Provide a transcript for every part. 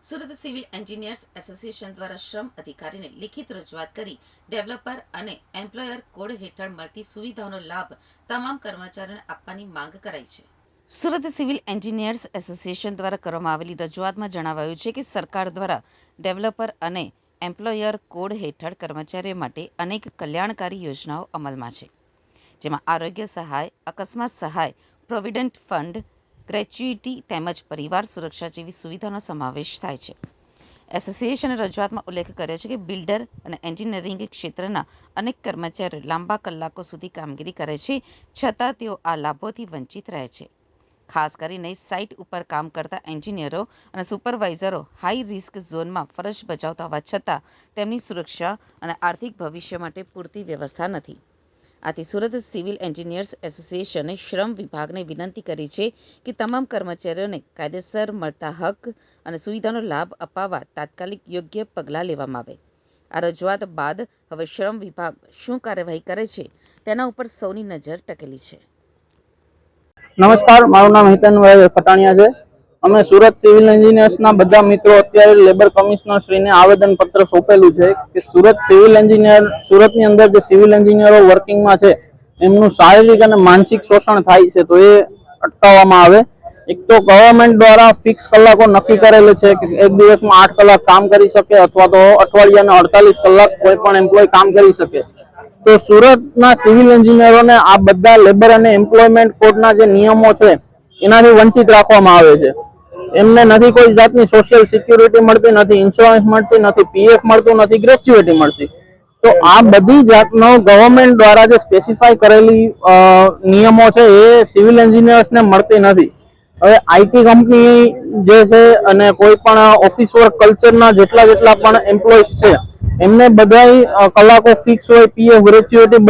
Surat civil engineers association દ્વારા શ્રમ અધિકારીને લિખિત રજૂઆત કરી ડેવલપર અને એમ્પ્લોયર કોડ હેઠળ મળતી સુવિધાઓનો લાભ તમામ કર્મચારીઓને આપવાની માંગ કરાઈ છે. સુરત સિવિલ એન્જિનિયર્સ એસોસિએશન દ્વારા કરવામાં આવેલી રજૂઆતમાં જણાવાયું છે કે સરકાર દ્વારા ડેવલપર અને એમ્પ્લોયર કોડ હેઠળ કર્મચારીઓ માટે અનેક કલ્યાણકારી યોજનાઓ અમલમાં છે, જેમાં આરોગ્ય સહાય, અકસ્માત સહાય, પ્રોવિડન્ટ ફંડ, ગ્રેચ્યુઇટી તેમજ પરિવાર સુરક્ષા જેવી સુવિધાનો સમાવેશ થાય છે. એસોસિએશને રજૂઆતમાં ઉલ્લેખ કર્યો છે કે બિલ્ડર અને એન્જિનિયરિંગ ક્ષેત્રના અનેક કર્મચારીઓ લાંબા કલાકો સુધી કામગીરી કરે છે, છતાં તેઓ આ લાભોથી વંચિત રહે છે. ખાસ કરીને સાઇટ ઉપર કામ કરતા એન્જિનિયરો અને સુપરવાઇઝરો હાઈ રિસ્ક ઝોનમાં ફરજ બજાવતા હોવા છતાં તેમની સુરક્ષા અને આર્થિક ભવિષ્ય માટે પૂરતી વ્યવસ્થા નથી. આથી સુરત સિવિલ એન્જિનિયર્સ એસોસિએશને શ્રમ વિભાગને વિનંતી કરી છે કે તમામ કર્મચારીઓને કાયદેસર મળતા હક અને સુવિધાનો લાભ અપાવવા તાત્કાલિક યોગ્ય પગલાં લેવામાં આવે. આ રજૂઆત બાદ હવે શ્રમ વિભાગ શું કાર્યવાહી કરે છે તેના ઉપર સૌની નજર ટકેલી છે. નમસ્કાર, મારું નામ હિતનભાઈ ફટાણિયા છે. અમે સુરત સિવિલ એન્જિનિયર્સના બધા મિત્રો અત્યારે લેબર કમિશનર શ્રીને આવેદનપત્ર સોંપેલું છે કે સુરતની અંદર જે સિવિલ એન્જિનિયરો વર્કિંગમાં છે એમનું શારીરિક અને માનસિક શોષણ થાય છે, તો એ અટકાવવામાં આવે. એક તો ગવર્મેન્ટ દ્વારા ફિક્સ કલાકો નક્કી કરેલ છે કે એક દિવસમાં 8 કલાક કામ કરી શકે અથવા તો અઠવાડિયાના 48 કલાક કોઈ પણ એમ્પ્લોય કામ કરી શકે. તો સુરતના સિવિલ એન્જિનિયરોને આ બધા લેબર અને એમ્પ્લોયમેન્ટ કોડના જે નિયમો છે એનાથી વંચિત રાખવામાં આવે છે. એમને નથી કોઈ જાતની સોશિયલ સિક્યુરિટી મળતી, નથી ઇન્સ્યોરન્સ મળતી, નથી પીએફ મળતું, નથી ગ્રેચ્યુઇટી મળતી. તો આ બધી જાતનો ગવર્મેન્ટ દ્વારા જે સ્પેસિફાઈ કરેલી નિયમો છે એ સિવિલ એન્જિનિયર્સને મળતી નથી. હવે આઈટી કંપની જે છે અને કોઈ પણ ઓફિસ વર્ક કલ્ચરના જેટલા પણ એમ્પ્લોઈઝ છે એમને બધા કલાકો ફિક્સ હોય, પીએફ, ગ્રેચ્યુઇટી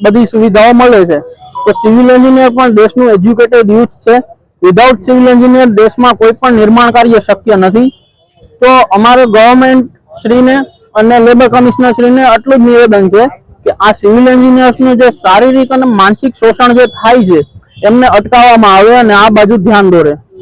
બધી સુવિધાઓ મળે છે. તો સિવિલ એન્જિનિયર પણ દેશનું એજ્યુકેટેડ યુથ છે. વિધાઉટ સિવિલ એન્જિનિયર દેશમાં કોઈ પણ નિર્માણ કાર્ય શક્ય નથી. તો અમારે ગવર્મેન્ટ શ્રીને અને લેબર કમિશનર શ્રીને આટલું જ નિવેદન છે કે આ સિવિલ એન્જિનિયર્સનું જે શારીરિક અને માનસિક શોષણ જે થાય છે એમને અટકાવવામાં આવે અને આ બાજુ ધ્યાન દોરે.